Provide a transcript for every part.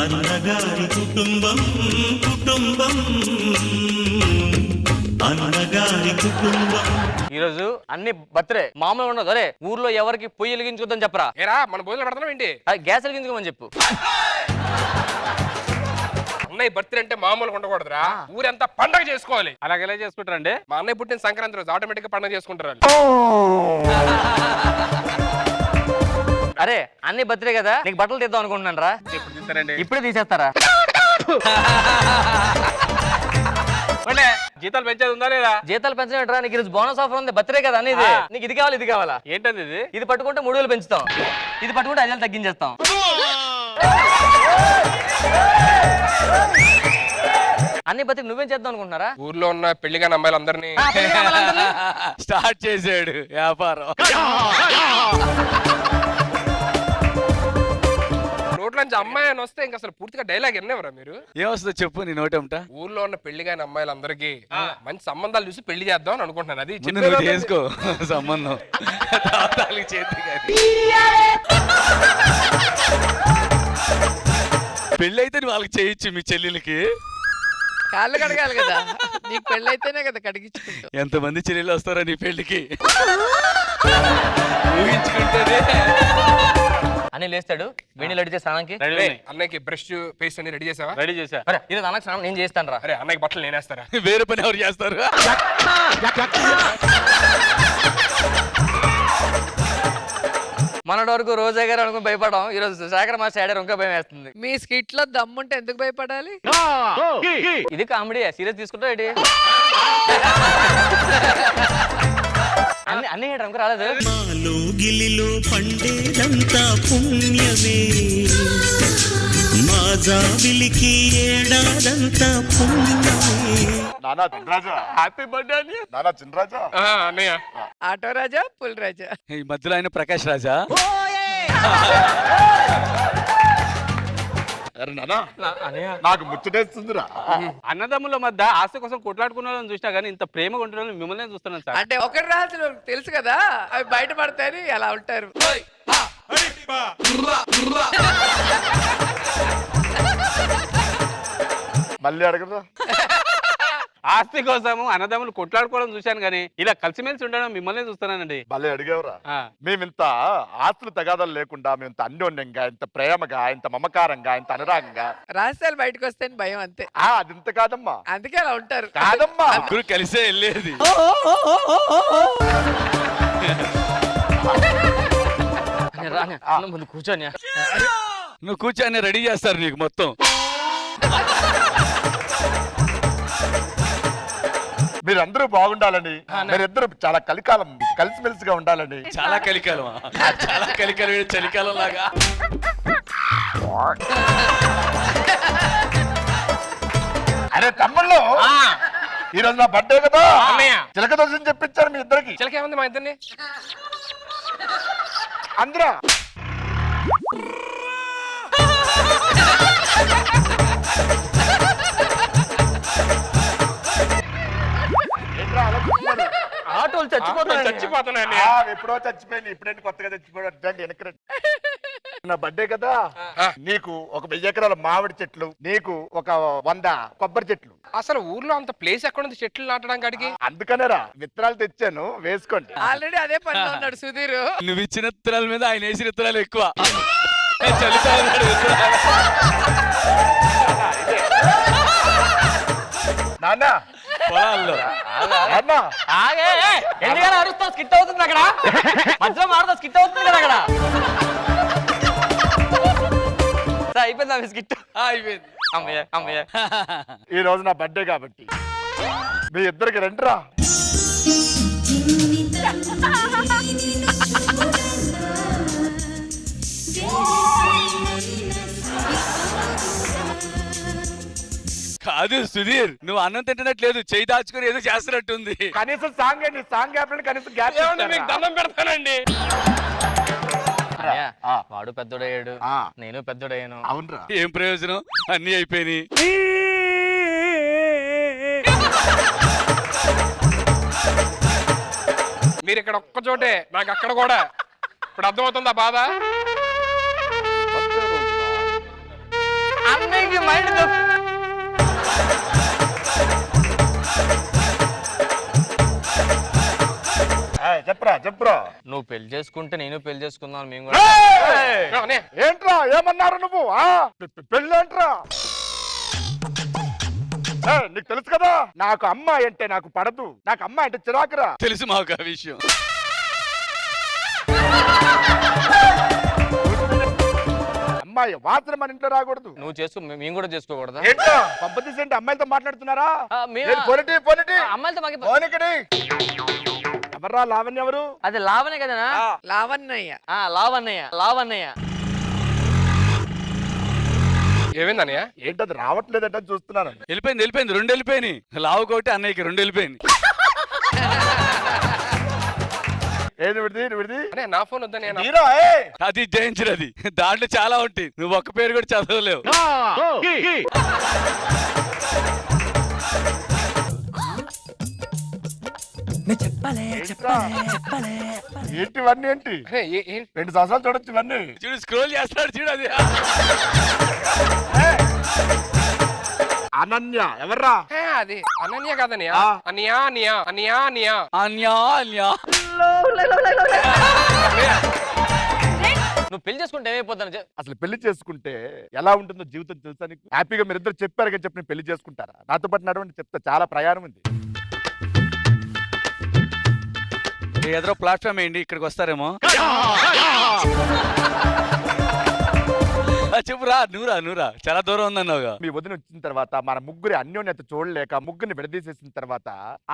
అన్నగారి కుటుంబం కుటుంబం అన్నగారి కుటుంబం. ఈరోజు అన్ని బర్త్డే మామూలుగా ఉండదు. అరే ఊర్లో ఎవరికి పొయ్యి వెలిగించుకోద్దని చెప్పరా? ఏరా మన భోజనం పెడతాం ఏంటి? గ్యాస్ వెలిగించుకోమని చెప్పు. అన్నయ్య బర్త్డే అంటే మామూలుగా ఉండకూడదురా, ఊరంతా పండగ చేసుకోవాలి. అలాగే ఎలా చేసుకుంటారండి? మా అన్నయ్య పుట్టిన సంక్రాంతి రోజు ఆటోమేటిక్ గా పండగ చేసుకుంటారు. అరే అన్ని బర్త్డే కదా, నీకు బట్టలు తీద్దాం అనుకుంటున్నాను రా. ఎప్పుడు తీస్తారండి? ఇప్పుడే తీసేస్తారా? జీతాలు పెంచేది ఉందా లేదా? జీతాలు పెంచడం నీకు ఈరోజు బోనస్ ఆఫర్ ఉంది, బర్త్డే కదా అనేది. నీకు ఇది కావాలి ఇది కావాలా? ఏంటండి ఇది? ఇది పట్టుకుంటే 3,000 పెంచుతాం, ఇది పట్టుకుంటే 5,000 తగ్గించేస్తాం. అన్ని బతికి నువ్వేం చేద్దాం అనుకుంటున్నారా? ఊర్లో ఉన్న పెళ్లిగాని అమ్మాయిలందరినీ స్టార్ట్ చేసాడు వ్యాపారం. నోట్లోంచి అమ్మాయి అని వస్తే ఇంకా అసలు పూర్తిగా డైలాగ్ ఎన్నవరా మీరు? ఏమొస్తుందో చెప్పు నీ నోటేమిట. ఊర్లో ఉన్న పెళ్లిగాని అమ్మాయిలందరికీ మంచి సంబంధాలు చూసి పెళ్లి చేద్దాం అని అనుకుంటున్నాను. అది ముందు నువ్వు చేసుకో సంబంధం. పెళ్ళి అయితే నువ్వు వాళ్ళకి చేయొచ్చు మీ చెల్లెలకి. కాళ్ళు కడగాలి కదా, నీకు పెళ్ళైతేనే కదా కడిగించుకుంటావు. ఎంతమంది చెల్లెలు వస్తారా నీ పెళ్లికి ఊహించుకుంటేనే. అని లేస్తాడు వేణి రెడీ చేసి స్నానానికి. అన్నయ్యకి బ్రష్ పేస్ట్ అన్ని రెడీ చేసావా? రెడీ చేసా. ఇది అన్నకి స్నానం నేను చేస్తాను రా. అరే అన్నయ్యకి బట్టలు నేనేస్తారా? వేరే పని ఎవరు చేస్తారు? మొన్నటి వరకు రోజా గారు అనుకుని భయపడడం, ఈరోజు శేఖర్ మాస్టర్ ఆడారు ఇంకా భయం వేస్తుంది. మీ స్కిట్ లో దమ్ముంటే ఎందుకు భయపడాలి? ఇది కామెడీ, సీరియస్ తీసుకుంటా ఏంటి? అన్ని హేటర్ రాలేదు. మాలో గిలిలో పండేదంతా పుణ్యమే, మా జాబిలికి ఏడాదంతా పుణ్యమే. నానా చినరాజా, హ్యాపీ బర్త్డే అని. నానా చినరాజా. అన్నయ్య ఆటో రాజా, పుల్ రాజా. ఈ మధ్యలో ఆయన ప్రకాష్ రాజా. అరే నానా, నాకు ముచ్చటేస్తుందిరా. అన్నదమ్ముల మధ్య ఆస్తి కోసం కొట్లాడుకున్న వాళ్ళని చూసినా కానీ ఇంత ప్రేమగా ఉంటున్న మిమ్మల్ని చూస్తున్నాను సార్. అంటే ఒకటి రాజు తెలుసు కదా, అవి బయటపడతాయని అలా ఉంటారు. మళ్ళీ అడగదా? ఆస్తి కోసము అన్నదమ్ములు కొట్లాడుకోవడం చూశాను కానీ ఇలా కలిసిమెలిసి ఉండడం మిమ్మల్ని చూస్తున్నానండి. మళ్ళీ అడిగేవరా? మేమింత ఆస్తులు తగాదాలు లేకుండా మేము ఇంత అన్యోన్యంగా, ఇంత ప్రేమగా, ఇంత మమకారంగా, ఇంత అనురాగంగా. రహస్యాలు బయటకు వస్తాయని భయం అంతే. అది ఇంత కాదమ్మా. అందుకే అలా ఉంటారు. కాదమ్మా, ముగ్గురు కలిసే వెళ్ళేది. ముందు కూర్చోని నువ్వు కూర్చొని రెడీ చేస్తారు నీకు మొత్తం. మీరందరూ బాగుండాలని, మీరిద్దరు చాలా కలికాలం కలిసిమెలిసిగా ఉండాలని. చాలా కలికాలమా? చాలా కలికాలం, చలికాలం లాగా. అరే తమ్ముళ్ళు, ఈ రోజు నా బర్త్డే కదా, అన్నయ్య చిలక దోషం చెప్పించారు మీ ఇద్దరికి. చిలకేముంది మా ఇద్దరిని? అందరా ఆటోలు చచ్చిపోతున్నాను. ఎప్పుడో చచ్చిపోయింది, ఇప్పుడేంటి కొత్తగా చచ్చిపోయాడు. నా బర్త్డే కదా, నీకు ఒక 1000 ఎకరాల మామిడి చెట్లు, నీకు ఒక 100 కొబ్బరి చెట్లు. అసలు ఊర్లో అంత ప్లేస్ ఎక్కడ ఉంది చెట్లు నాటడానికి? అడిగి అందుకనేరా విత్తనాలు తెచ్చాను, వేసుకోండి. ఆల్రెడీ అదే పనిలో ఉన్నాడు సుధీర్. నువ్వు ఇచ్చిన విత్తనాల మీద ఆయన వేసిన విత్తనాలు ఎక్కువ. చలికాలం నాన్న పొలాల్లో నాన్న ఎందుకని అరుస్తావు? స్కిట్ అవుతుంది అక్కడ, మధ్యలో మారుతావు, స్కిట్ అవుతుంది కదా అక్కడ. అయిపోయింది స్కిట్, అయిపోయింది. అమ్మయ్య అమ్మయ్య. ఈ రోజు నా బర్త్డే కాబట్టి మీ ఇద్దరికి రండిరా. కాదు సుధీర్, నువ్వు అన్నం తింటున్నట్లేదు, చేయి దాచుకుని ఏదో చేస్తున్నట్టుంది. కనీసం సాంగ్ అండి, సాంగ్ గ్యాప్ కనీసం గ్యాప్. మీకు దండం పెడతానండి. వాడు పెద్దోడయ్యాడు, నేను పెద్దోడయ్యాను. అవునరా, ఏం ప్రయోజనం? అన్ని అయిపోయినాయి. మీరు ఇక్కడ ఒక్క చోటే, నాకు అక్కడ కూడా. ఇప్పుడు అర్థమవుతుందా బాధ? అన్నయ్యకి మైండ్ చెప్పురా నువ్వు పెళ్లి చేసుకుంటే నేను పెళ్లి చేసుకుందాం మేము కూడా అన్నయ్య ఏంట్రా ఏమన్నారు నువ్వు పెళ్ళేంట్రా నీకు తెలుసు కదా నాకు అమ్మాయి అంటే నాకు పడదు, నాకు అమ్మాయి అంటే చిరాకురా. తెలుసు మాకు ఆ విషయం. అమ్మాయి వాసన మన ఇంట్లో రాకూడదు. నువ్వు చేసుకో మేము కూడా చేసుకోకూడదా? ఏంటో పంపతీసి అంటే అమ్మాయిలతో మాట్లాడుతున్నారా? మేము పొనిటి అమ్మాయిలతో మాకు పోనికడి. ఎవర్రా లావణ్య ఎవరు? అది లావనే కదనా? లావణ్య. లావన్నయ్య లావన్నయ్య. ఏమైంది అన్నయ్య? ఏంటది రావట్లేదంటే చూస్తున్నాను. వెళ్ళిపోయింది 2 వెళ్ళిపోయినాయి. లావు ఒకటి అన్నయ్యకి 2 వెళ్ళిపోయింది. ఏది విడిది అన్నయ్య నా ఫోన్ వద్దన్నయ్య. హీరో అది జయించరు, అది దాంట్లో చాలా ఉంటాయి. నువ్వు ఒక్క పేరు కూడా చదవలేవు. ఏంటి ఇవన్నీ ఏంటి? 2 సంవత్సరాలు చూడొచ్చు ఇవన్నీ. చూడు స్క్రోల్ చేస్తాడు చూడు. అది అనన్య ఎవర్రా? అది అనన్య కాదన్నయ్య. ఆ. అనియా అనియా అనియా అనియా. అన్యా అన్యా. నువ్వు పెళ్లి చేసుకుంటే ఏమైపోతాను? అసలు పెళ్లి చేసుకుంటే ఎలా ఉంటుందో జీవితం తెలుసా నీకు? హ్యాపీగా మీరు ఇద్దరు చెప్పారు కదా, చెప్పి నేను పెళ్లి చేసుకుంటారా? నాతో పాటు నడవండి చెప్తా, చాలా ప్రయాణం ఉంది. ఏదో ప్లాట్ఫామ్ వేయండి, ఇక్కడికి వస్తారేమో. చెప్పురా, నూరా చాలా దూరం ఉందన్నావుగా. మీ వదిన వచ్చిన తర్వాత మన ముగ్గురి అన్యోన్యత చూడలేక ముగ్గురిని విడదీసేసిన తర్వాత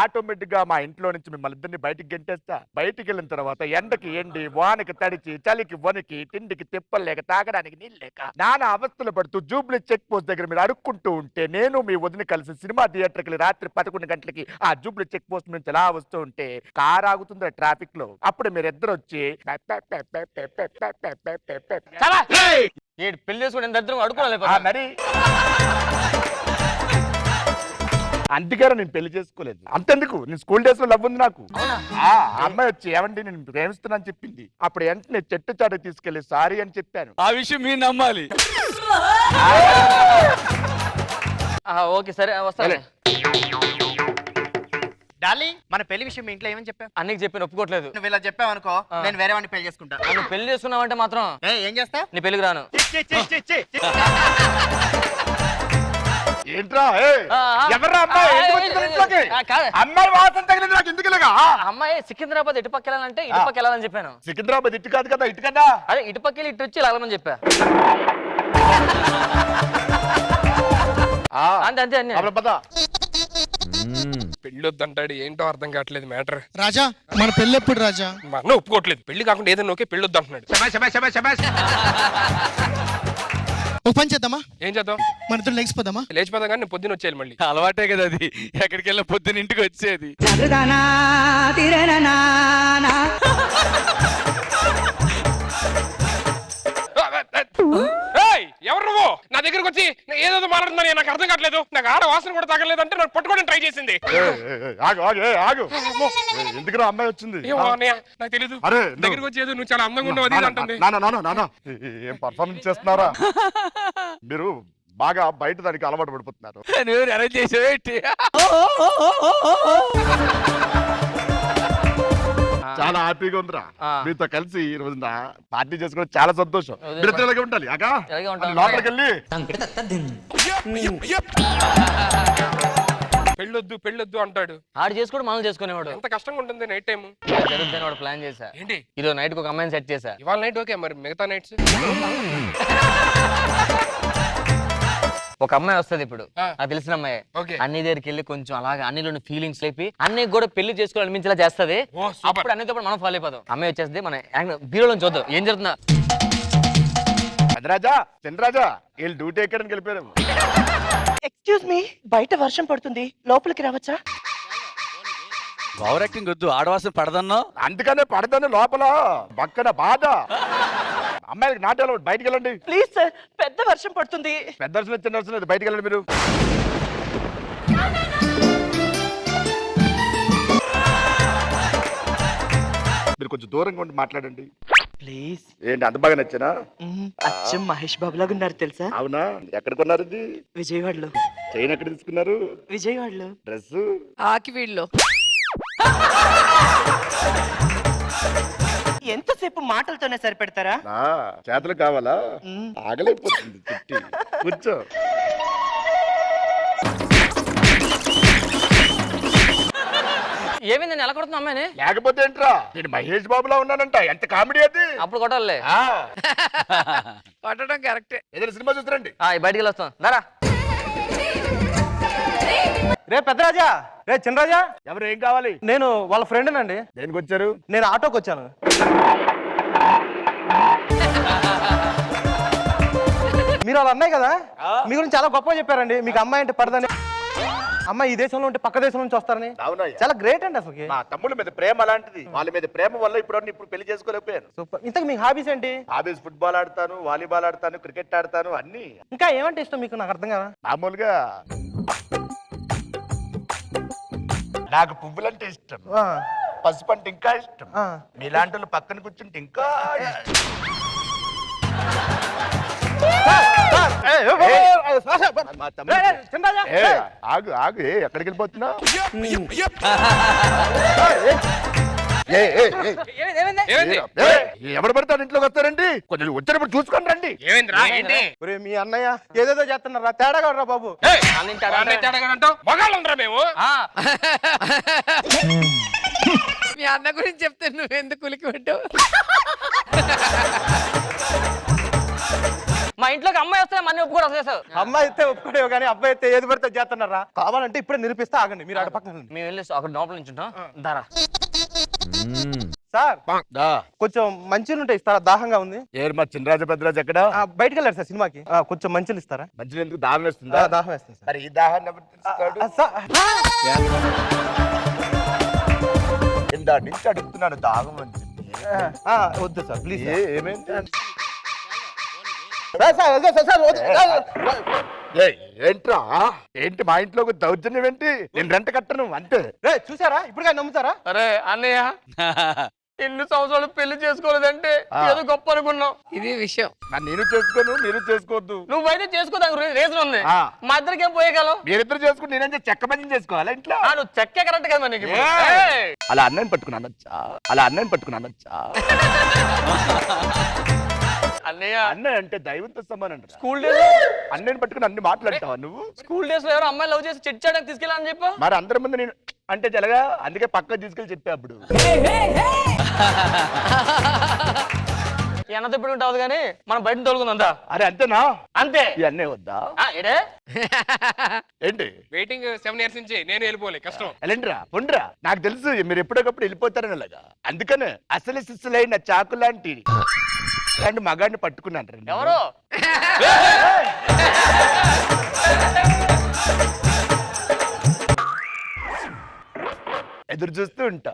ఆటోమేటిక్ గా మా ఇంట్లో నుంచి మిమ్మల్ని ఇద్దరిని బయటికి గెంటేస్తా. బయటికి వెళ్ళిన తర్వాత ఎండకి ఎండి, వానకి తడిచి, చలికి వనికి, తిండికి తిప్పలేక, తాగడానికి నీళ్ళు లేక నానా అవస్థలు పడుతూ జూబ్లీ చెక్ పోస్ట్ దగ్గర మీరు అడుక్కుంటూ ఉంటే నేను మీ వదిన కలిసి సినిమా థియేటర్కి వెళ్ళి రాత్రి 11 గంటలకి ఆ జూబ్లీ చెక్ పోస్ట్ నుంచి ఎలా వస్తూ ఉంటే కార్ ఆగుతుంది ట్రాఫిక్ లో. అప్పుడు మీరు ఇద్దరు వచ్చి పెళ్లి చేసుకుంటే దరిద్రం అడుకోవాలి. మరి అందుకేరా నేను పెళ్లి చేసుకోలేదు. అంతెందుకు, నేను స్కూల్ డేస్ లో లవ్ ఉంది నాకు. ఆ అమ్మాయి వచ్చి ఏమండి నేను ప్రేమిస్తున్నాను చెప్పింది. అప్పుడు వెంటనే చెట్టు చాటు తీసుకెళ్లి సారీ అని చెప్పాను. ఆ విషయం మీరు నమ్మాలి. ఓకే సరే వస్తాను. డార్లింగ్, మన పెళ్లి విషయం మీ ఇంట్లో ఏమని చెప్పావు? అన్నకి చెప్పి ఒప్పుకోవట్లేదు. నువ్వు ఇలా చెప్పావు అనుకో, నేను వేరే వాడిని పెళ్లి చేసుకుంటా. నువ్వు పెళ్లి చేసుకున్నావంటే మాత్రం ఏం చేస్తావు? నీ పెళ్లికి రాను. ఏంట్రా ఎవర్రా అమ్మాయి? ఎందుకు వచ్చింది ఇంట్లోకి? అమ్మాయి వాసన తగిలింది నాకు ఎందుకు ఇలాగా? అమ్మాయి సికింద్రాబాద్ ఇటుపక్క వెళ్ళాలంటే ఇటుపక్క వెళ్ళాలని చెప్పాను. సికింద్రాబాద్ ఇటు కాదు కదా, ఇటు కదా. అదే ఇటుపక్క వెళ్ళి ఇటు వచ్చి వెళ్ళాలని చెప్పా. అంతే అంతే అన్ని. అప్పుడు పద. పెళ్లి వద్దంటాడు, ఏంటో అర్థం కావట్లేదు మ్యాటర్. రాజా మన పెళ్ళి ఎప్పుడు రాజా? మా అన్న ఒప్పుకోవట్లేదు. పెళ్లి కాకుండా ఏదైనా ఓకే, పెళ్లి వద్దంటున్నాడు. ఒక పని చేద్దామా? ఏం చేద్దాం? మన ఇద్దరు లేచిపోదామా? లేచిపోతాం కానీ నేను పొద్దున్న వచ్చేయాలి మళ్ళీ. అలవాటే కదా అది, ఎక్కడికి వెళ్ళిన పొద్దున ఇంటికి వచ్చేది. ఎవరు నువ్వు నా దగ్గరకు వచ్చి ఏదో మాట్లాడుతున్నా? నాకు అర్థం కావట్లేదు. నాకు ఆడ వాసన కూడా తగలేదు అంటే నాకు పట్టుకోవడం ట్రై చేసింది. ఆగు ఎందుకురా అమ్మాయి వచ్చింది? ఏమో అన్నయ్య నాకు తెలీదు. అరే దగ్గరకు వచ్చి ఏదో నువ్వు చాలా అందంగా ఉన్నావు అది అంటుంది. నాన్న ఏం పర్ఫార్మెన్స్ చేస్తున్నారా మీరు? బాగా బయట దానికి అలవాటు పడిపోతున్నారు. నువ్వు అరేంజ్ చేసావేంటి? చాలా హ్యాపీగా ఉందిరా మీతో కలిసి ఈ రోజున పార్టీ చేసుకోవడం చాలా సంతోషం. మీరు ఇలాగే ఉండాలి. లోపలికి వెళ్ళి పెళ్ళొద్దు అంటాడు. ఆడు చేసుకోడు మనం చేసుకునేవాడు. ఎంత కష్టంగా ఉంటుంది నైట్ టైం. జరుగుతుంది వాడు ప్లాన్ చేశా. ఏంటి? ఈరోజు నైట్ ఒక అమ్మాయిని సెట్ చేశా. ఇవాళ నైట్ ఓకే, మరి మిగతా నైట్స్? ఒక అమ్మాయి వస్తుంది ఇప్పుడు, ఆ. నాకు తెలిసిన అమ్మాయి. ఓకే. అన్ని దగ్గరికి వెళ్ళి కొంచెం అలాగా అన్నిలోని ఫీలింగ్స్ లేపి అన్ని కూడా పెళ్లి చేసుకోవాలి అనిపించేలా చేస్తది. ఓ, సూపర్. అప్పుడు అన్నితో పాటు మనం ఫాలో అయిపోతాం. అమ్మాయి వచ్చేస్తే మన బీరోలో చూద్దాం ఏం జరుగుతుందా. చంద్రరాజా వీళ్ళు డ్యూటీ ఎక్కడానికి వెళ్ళిపోయారు. ఎక్స్క్యూజ్ మీ, బయట వర్షం పడుతుంది, లోపలికి రావచ్చా? ఓవర్ యాక్టింగ్ వద్దు, ఆడవాసన పడదన్నో. అందుకనే పడతాను లోపల పక్కన బాధ. అమ్మాయికి నాట్యాలు బయటికి వెళ్ళండి. ప్లీజ్ సార్, పెద్ద వర్షం పడుతుంది. పెద్ద వర్షం చిన్న వర్షం లేదు, బయటికి వెళ్ళండి మీరు. మీరు కొంచెం దూరంగా ఉండి మాట్లాడండి. ప్లీజ్ ఏంటి అంత బాగా నచ్చానా? అచ్చం మహేష్ బాబు లాగా ఉన్నారు తెలుసా? అవునా? ఎక్కడ కొన్నారు ఇది? విజయవాడలో. చైన్ ఎక్కడ తీసుకున్నారు? విజయవాడలో. డ్రెస్? ఆకివీడులో. ఎంతసేపు మాటలతోనే సరిపెడతారా? చేతులు కావాలా? ఆగలేకపోతుంది చుట్టి. కూర్చో. ఏమైంది నేను ఎలా కొడుతున్నా అమ్మాయిని? లేకపోతే ఏంట్రా, నేను మహేష్ బాబులా ఉన్నానంట. ఎంత కామెడీ అది. అప్పుడు కొట్టాలే. కొట్టడం కరెక్టే. ఏదైనా సినిమా చూస్తారండి. బయటికి వెళ్ళొస్తాం దారా. రే పెద్దరాజా, రే చిన్నరాజా, ఎవరు ఏం కావాలి? నేను వాళ్ళ ఫ్రెండ్ నండి. దేనికి వచ్చారు? నేను ఆటోకి వచ్చాను. మీరు వాళ్ళ అమ్మాయి కదా, మీ గురించి చాలా గొప్పగా చెప్పారండి. మీకు అమ్మాయి అంటే పడదని, అమ్మాయి ఈ దేశంలో ఉంటే పక్క దేశం నుంచి వస్తారని. అవునయ్య. చాలా గ్రేట్ అండి అసలు. మా తమ్ముళ్ళ మీద ప్రేమ అలాంటిది. వాళ్ళ మీద ప్రేమ వల్ల ఇప్పుడు పెళ్లి చేసుకోలేకపోయాను. సూపర్. ఇంతకు మీకు హాబీస్ ఏంటి? హాబీస్ ఫుట్బాల్ ఆడతాను, వాలీబాల్ ఆడతాను, క్రికెట్ ఆడతాను, అన్ని. ఇంకా ఏమంటే ఇష్టం మీకు? నాకు అర్థం కదా. మామూలుగా నాకు పువ్వులంటే ఇష్టం, పసుపు అంటే ఇంకా ఇష్టం, మీలాంటి వాళ్ళు పక్కన కూర్చుంటే ఇంకా ఇష్టం. మా తమ్ముడు. ఆగు ఆగు, ఎక్కడికి వెళ్ళిపోతున్నా? ఎవరు పడతారు ఇంట్లోకి వస్తారండి? కొంచెం వచ్చినప్పుడు చూసుకొని రండి. ఏమైందిరా? ఏంటి? ఒరే మీ అన్నయ్య ఏదేదో చేస్తున్నారా, తేడాగా రా బాబు. మగాళ్ళందరా మేము? మీ అన్న గురించి చెప్తే నువ్వెందుకు ఉలికి పెట్టావు? మా ఇంట్లోకి అమ్మాయి వస్తే మన ఒప్పుకోడు అసలు. అమ్మాయి అయితే ఒప్పుకోలేవు కానీ అబ్బాయి అయితే ఏది పడితే చేస్తున్నారా? కావాలంటే ఇప్పుడే నిరూపిస్తా, ఆగండి. మీరు ఆడ పక్కన మేము వెళ్ళి అక్కడ లోపల నుంచి ఉంటాం దారా. సార్ కొంచెం మంచిలు ఉంటే ఇస్తారా? దాహంగా ఉంది. ఏరు మా చిన్నరాజు పెద్దరాజు ఎక్కడ? బయటకు వెళ్ళారు సార్ సినిమాకి. కొంచెం మంచిలు ఇస్తారా? మంచిగా ఎందుకు దాహం వేస్తుందా? దాహం వేస్తుంది సార్. మరి ఈ దాహాన్ని ఎవరు తీరుస్తాడు? ఇందా నుంచి అడుగుతున్నాను దాహం అని చెప్పి. వద్దు సార్ ప్లీజ్. ఏమైంది? ఏంట్రా, ఏంటి మా ఇంట్లోకి దౌర్జన్యం ఏంటి? నేను రెంట కట్టను అంతే. చూసారా ఇప్పుడు నమ్ముతారా? అరే అన్నయ్య, ఎన్ని సంవత్సరాలు పెళ్లి చేసుకోలేదంటే ఏదో గొప్ప అనుకున్నావు. ఇది విషయం. నేను చేసుకోను, మీరు చేసుకోవద్దు. నువ్వైతే చేసుకోదానికి రీజన్ ఉంది. మా ఇద్దరికి ఏం పోయేగలవు? మీరిద్దరు చేసుకుని నేనేం చెక్క పని చేసుకోవాలా ఇంట్లో? నువ్వు చెక్కే కరెక్ట్ కదా మనకి. అలా అన్నయ్యని పట్టుకుని అనొచ్చా? అలా అన్నయ్యని పట్టుకుని అనొచ్చా? అన్నయ్య, అన్నయ్య అంటే దైవంతో సమానం. స్కూల్ డేస్ అన్నయ్యని పట్టుకుని అన్ని మాట్లాడతావా నువ్వు? స్కూల్ డేస్ లో ఎవరు అమ్మాయి లవ్ చేసి చెట్ చేయడానికి తీసుకెళ్ళాలని చెప్పా. మరి అందరి ముందు నేను అంటే జలగా, అందుకే పక్క తీసుకెళ్ళి చెప్పా అప్పుడు. ఎన్నతో ఇప్పుడు ఉంటావు కానీ మనం బయట తోలుకుందా? అరే అంతేనా? అంతే. ఇవన్నీ వద్దా? ఏడే ఏంటి వెయిటింగ్ 7 years నుంచి నేను వెళ్ళిపోలే, కష్టం. ఎలాంటిరా పొండ్రా, నాకు తెలుసు మీరు ఎప్పటికప్పుడు వెళ్ళిపోతారని. అలాగా అందుకనే అసలు సిస్సులైన చాకు లాంటి మగాడిని పట్టుకున్నాను. ఎవరు? ఎదురు చూస్తూ ఉంటా.